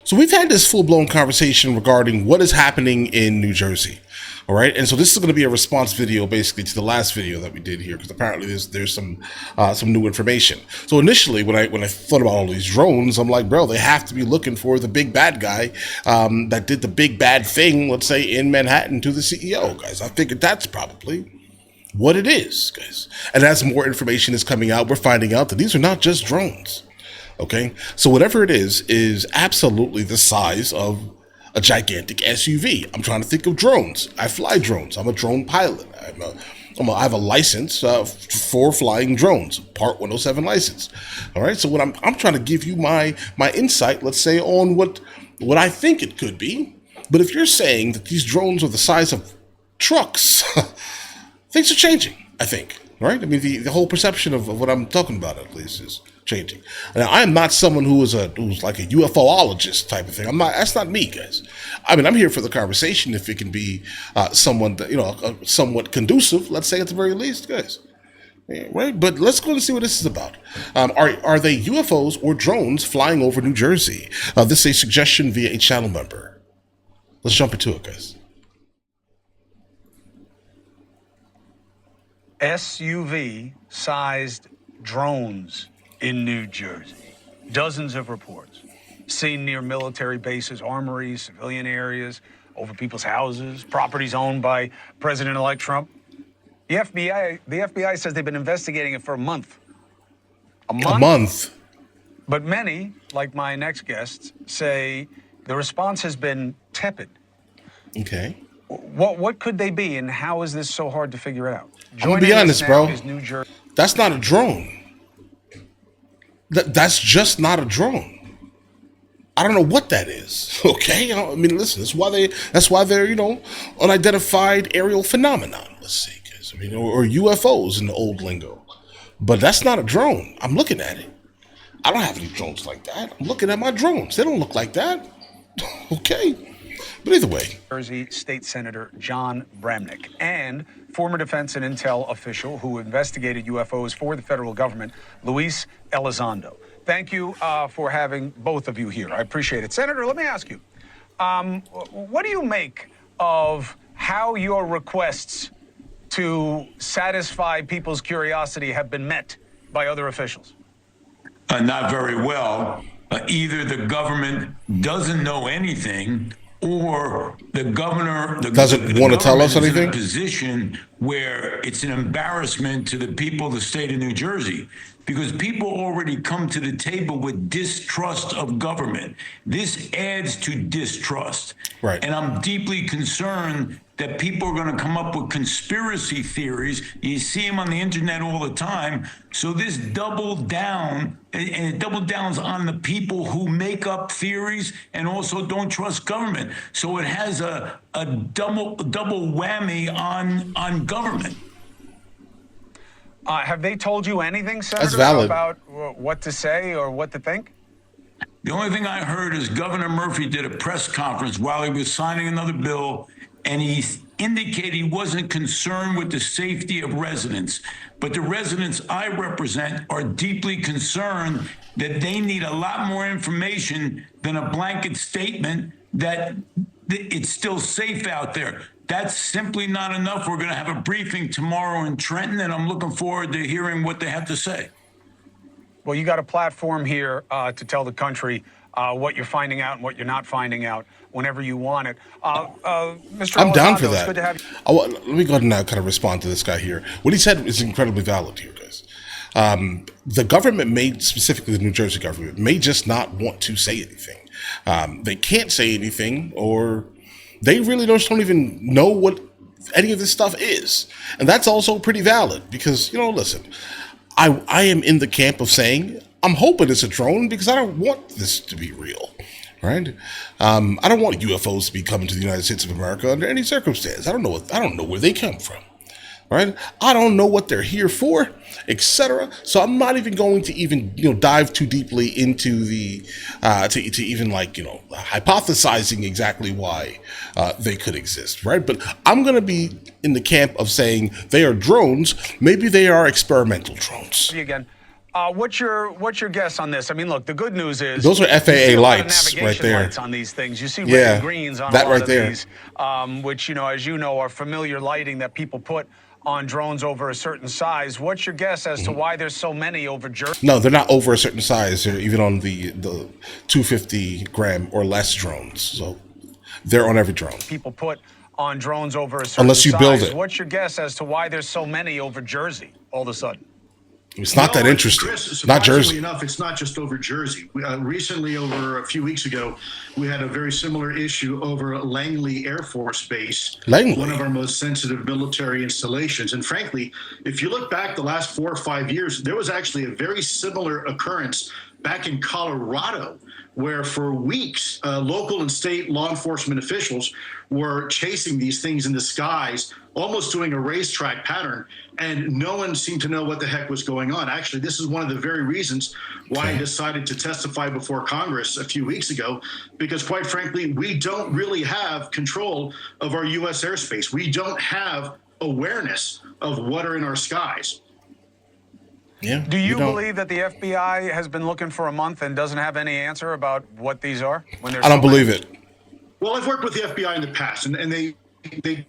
So we've had this full-blown conversation regarding what is happening in New Jersey. All right, and so this is going to be a response video, basically, to the last video that we did here, because apparently there's some new information. So initially, when I thought about all these drones, I'm like, bro, they have to be looking for the big bad guy that did the big bad thing, let's say, in Manhattan to the CEO, guys. I figured that's probably what it is, guys. And as more information is coming out, we're finding out that these are not just drones. Okay, so whatever it is absolutely the size of a gigantic SUV. I'm trying to think of drones. I fly drones. I'm a drone pilot. I have a license for flying drones, Part 107 license. All right, so what I'm trying to give you my insight, let's say, on what I think it could be. But if you're saying that these drones are the size of trucks, things are changing, I think. Right? I mean, the whole perception of what I'm talking about, at least, is changing. Now, I am not someone who's like a UFOologist type of thing. I'm not. That's not me, guys. I mean, I'm here for the conversation. If it can be someone that, somewhat conducive, let's say at the very least, guys. Yeah, right. But let's go and see what this is about. Are they UFOs or drones flying over New Jersey? This is a suggestion via a channel member. Let's jump into it, guys. SUV-sized drones in New Jersey. Dozens of reports. Seen near military bases, armories, civilian areas, over people's houses, properties owned by President-elect Trump. The FBI says they've been investigating it for a month. A month? But many, like my next guests, say the response has been tepid. Okay. What could they be, and how is this so hard to figure out? I'm gonna be honest, bro. That's not a drone. That's just not a drone. I don't know what that is. Okay, I mean, listen. That's why they're unidentified aerial phenomenon. Let's say, guys. I mean, or UFOs in the old lingo. But that's not a drone. I'm looking at it. I don't have any drones like that. I'm looking at my drones. They don't look like that. Okay. But either way. Jersey State Senator John Bramnick and former defense and intel official who investigated UFOs for the federal government, Luis Elizondo. Thank you for having both of you here. I appreciate it. Senator, let me ask you, what do you make of how your requests to satisfy people's curiosity have been met by other officials? Not very well. Either the government doesn't know anything, or the governor doesn't want to tell us anything. In a position where it's an embarrassment to the people of the state of New Jersey, because people already come to the table with distrust of government. This adds to distrust. Right. And I'm deeply concerned that people are going to come up with conspiracy theories. You see them on the internet all the time. So this doubled down, and it double downs on the people who make up theories and also don't trust government. So it has a double whammy on government. Have they told you anything, Senator, about what to say or what to think? The only thing I heard is Governor Murphy did a press conference while he was signing another bill, and he indicated he wasn't concerned with the safety of residents. But the residents I represent are deeply concerned that they need a lot more information than a blanket statement that it's still safe out there. That's simply not enough. We're going to have a briefing tomorrow in Trenton, and I'm looking forward to hearing what they have to say. Well, you got a platform here to tell the country what you're finding out and what you're not finding out whenever you want it. Mr. I'm down for Elizondo, that. it's good to have you. Let me go ahead and now kind of respond to this guy here. What he said is incredibly valid here, guys. The government specifically the New Jersey government, may just not want to say anything. They can't say anything, or they really don't even know what any of this stuff is. And that's also pretty valid because, listen, I am in the camp of saying, I'm hoping it's a drone because I don't want this to be real, right? I don't want UFOs to be coming to the United States of America under any circumstance. I don't know where they come from, right? I don't know what they're here for, etc. So I'm not even going to dive too deeply into the to even hypothesizing exactly why they could exist, right? But I'm going to be in the camp of saying they are drones. Maybe they are experimental drones. Again, What's your guess on this? I mean, look, the good news is those are you see FAA a lot of lights right navigation there. lights on these things. You see red Yeah, and greens on a that lot right of there. these, which, as you know, are familiar lighting that people put on drones over a certain size. What's your guess as to why there's so many over Jersey? No, they're not over a certain size. They're even on the 250 gram or less drones. So they're on every drone. People put on drones over a certain Unless you size. build it. What's your guess as to why there's so many over Jersey all of a sudden? It's not that interesting. Chris, Not surprisingly Jersey. enough, it's not just over Jersey. Recently, over a few weeks ago, we had a very similar issue over Langley Air Force Base, Langley? one of our most sensitive military installations. And frankly, if you look back the last 4 or 5 years, there was actually a very similar occurrence back in Colorado, where for weeks, local and state law enforcement officials were chasing these things in the skies, almost doing a racetrack pattern, and no one seemed to know what the heck was going on. Actually, this is one of the very reasons why I decided to testify before Congress a few weeks ago, because quite frankly, we don't really have control of our U.S. airspace. We don't have awareness of what are in our skies. Yeah. Do you don't- believe that the FBI has been looking for a month and doesn't have any answer about what these are? When I don't believe it. Well, I've worked with the FBI in the past, and they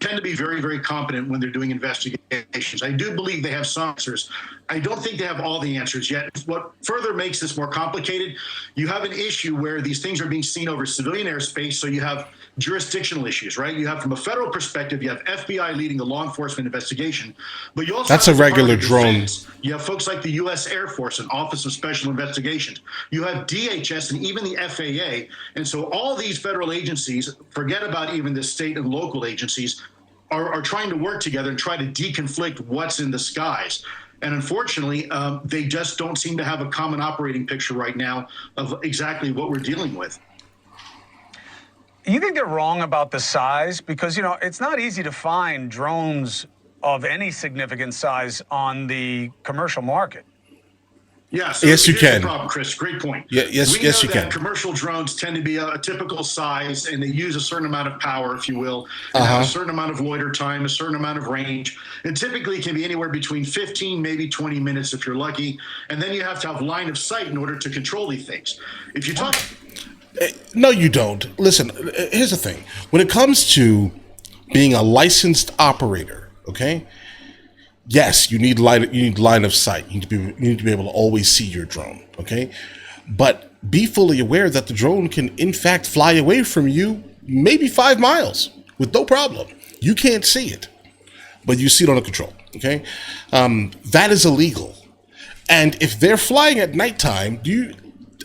tend to be very, very competent when they're doing investigations. I do believe they have some answers. I don't think they have all the answers yet. What further makes this more complicated, you have an issue where these things are being seen over civilian airspace, so you have jurisdictional issues, right? You have, from a federal perspective, you have FBI leading the law enforcement investigation, but you also That's have a the regular Department of drone. Defense. You have folks like the U.S. Air Force and Office of Special Investigations. You have DHS and even the FAA. And so all these federal agencies, forget about even the state and local agencies, are trying to work together and try to deconflict what's in the skies. And unfortunately, they just don't seem to have a common operating picture right now of exactly what we're dealing with. You think they're wrong about the size? Because, it's not easy to find drones of any significant size on the commercial market. Yeah, so Yes, you here's can. the problem, Chris. Great point. Yeah, yes, we yes, know you that can. Commercial drones tend to be a typical size, and they use a certain amount of power, if you will, and have a certain amount of loiter time, a certain amount of range. And typically can be anywhere between 15, maybe 20 minutes if you're lucky. And then you have to have line of sight in order to control these things. If you talk... No, you don't. Listen, here's the thing. When it comes to being a licensed operator, okay? Yes, you need line of sight. You need to be able to always see your drone, okay? But be fully aware that the drone can, in fact, fly away from you maybe 5 miles with no problem. You can't see it, but you see it on the control, okay? That is illegal. And if they're flying at nighttime,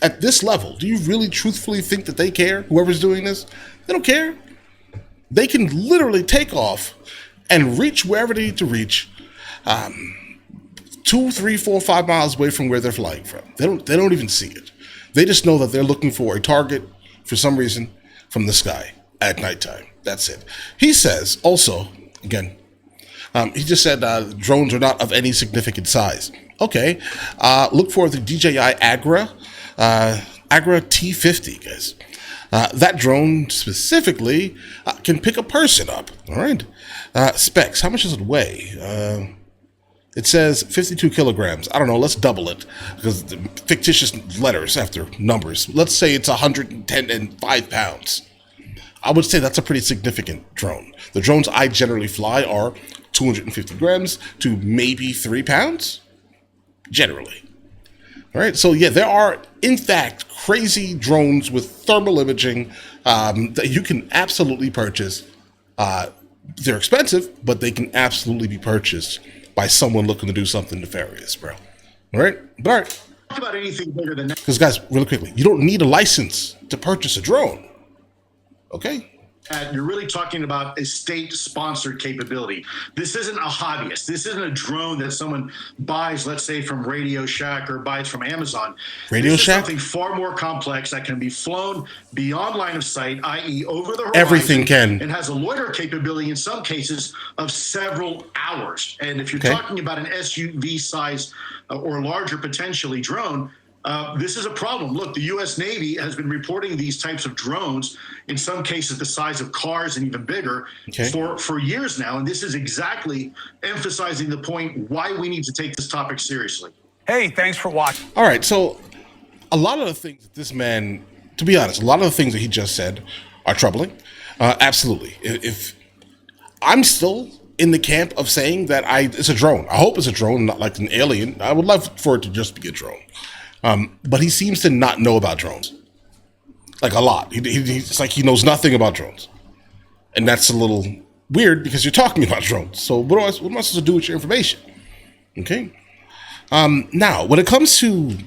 at this level, do you really truthfully think that they care, whoever's doing this? They don't care. They can literally take off and reach wherever they need to reach, 2, 3, 4, 5 miles away from where they're flying from. They don't even see it. They just know that they're looking for a target for some reason from the sky at nighttime. That's it. He says also, again, he just said drones are not of any significant size. Okay, look for the DJI Agra T50, guys. That drone specifically can pick a person up. All right. Specs. How much does it weigh? It says 52 kilograms. I don't know. Let's double it because the fictitious letters after numbers. Let's say it's 105 pounds. I would say that's a pretty significant drone. The drones I generally fly are 250 grams to maybe 3 pounds, generally. All right, so yeah, there are, in fact, crazy drones with thermal imaging that you can absolutely purchase. They're expensive, but they can absolutely be purchased by someone looking to do something nefarious, bro. All right? But all right. Talk about anything bigger than that. Because, guys, really quickly, you don't need a license to purchase a drone. Okay? You're really talking about a state-sponsored capability. This isn't a hobbyist. This isn't a drone that someone buys, let's say, from Radio Shack or buys from Amazon. Radio this Shack? Is something far more complex that can be flown beyond line of sight, i.e. over the horizon. Everything can. And has a loiter capability in some cases of several hours. And if you're talking about an SUV size or larger potentially drone, this is a problem. Look, the U.S. Navy has been reporting these types of drones, in some cases the size of cars and even bigger, for years now. And this is exactly emphasizing the point why we need to take this topic seriously. Hey, thanks for watching. All right, so a lot of the things that this man, to be honest, a lot of the things that he just said are troubling. Absolutely. If I'm still in the camp of saying that it's a drone. I hope it's a drone, not like an alien. I would love for it to just be a drone. But he seems to not know about drones, like a lot. It's like he knows nothing about drones, and that's a little weird because you're talking about drones. So what am I supposed to do with your information? Okay. Now, when it comes to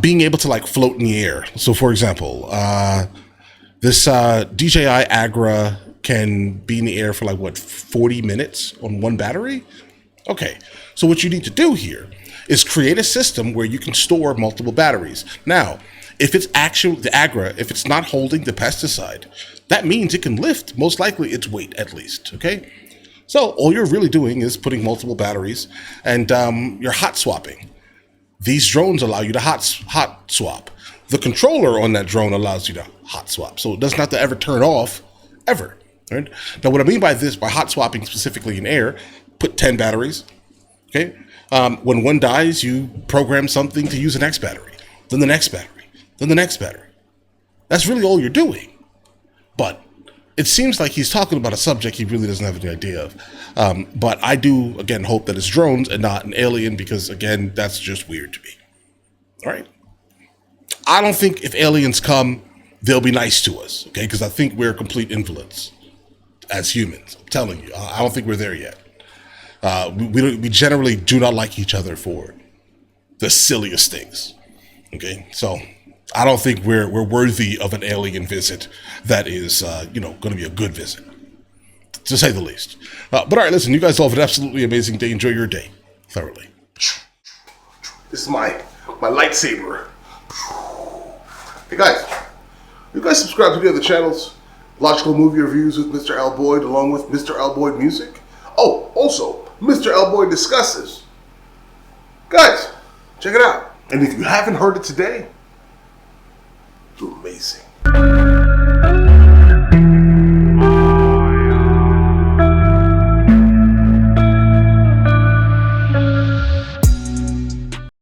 being able to like float in the air, so for example, this DJI Agra can be in the air for like what 40 minutes on one battery. Okay, so what you need to do here is create a system where you can store multiple batteries. Now, if it's actually the Agra, if it's not holding the pesticide, that means it can lift most likely its weight at least. Okay. So all you're really doing is putting multiple batteries and you're hot swapping. These drones allow you to hot swap. The controller on that drone allows you to hot swap. So it doesn't have to ever turn off, ever. Right? Now what I mean by this, by hot swapping specifically in air, put 10 batteries. Okay. When one dies, you program something to use the next battery, then the next battery, then the next battery. That's really all you're doing. But it seems like he's talking about a subject he really doesn't have any idea of. But I do, again, hope that it's drones and not an alien because, again, that's just weird to me. All right? I don't think if aliens come, they'll be nice to us, okay? Because I think we're complete invalids as humans. I'm telling you. I don't think we're there yet. We generally do not like each other for the silliest things, okay? So I don't think we're worthy of an alien visit that is, going to be a good visit, to say the least. But all right, listen, you guys all have an absolutely amazing day. Enjoy your day thoroughly. This is my lightsaber. Hey guys, you guys subscribe to the other channels, Logical Movie Reviews with Mr. L. Boyd, along with Mr. L. Boyd Music. Oh, also, Mr. L. Boyd Discusses. Guys, check it out. And if you haven't heard it today, you're amazing.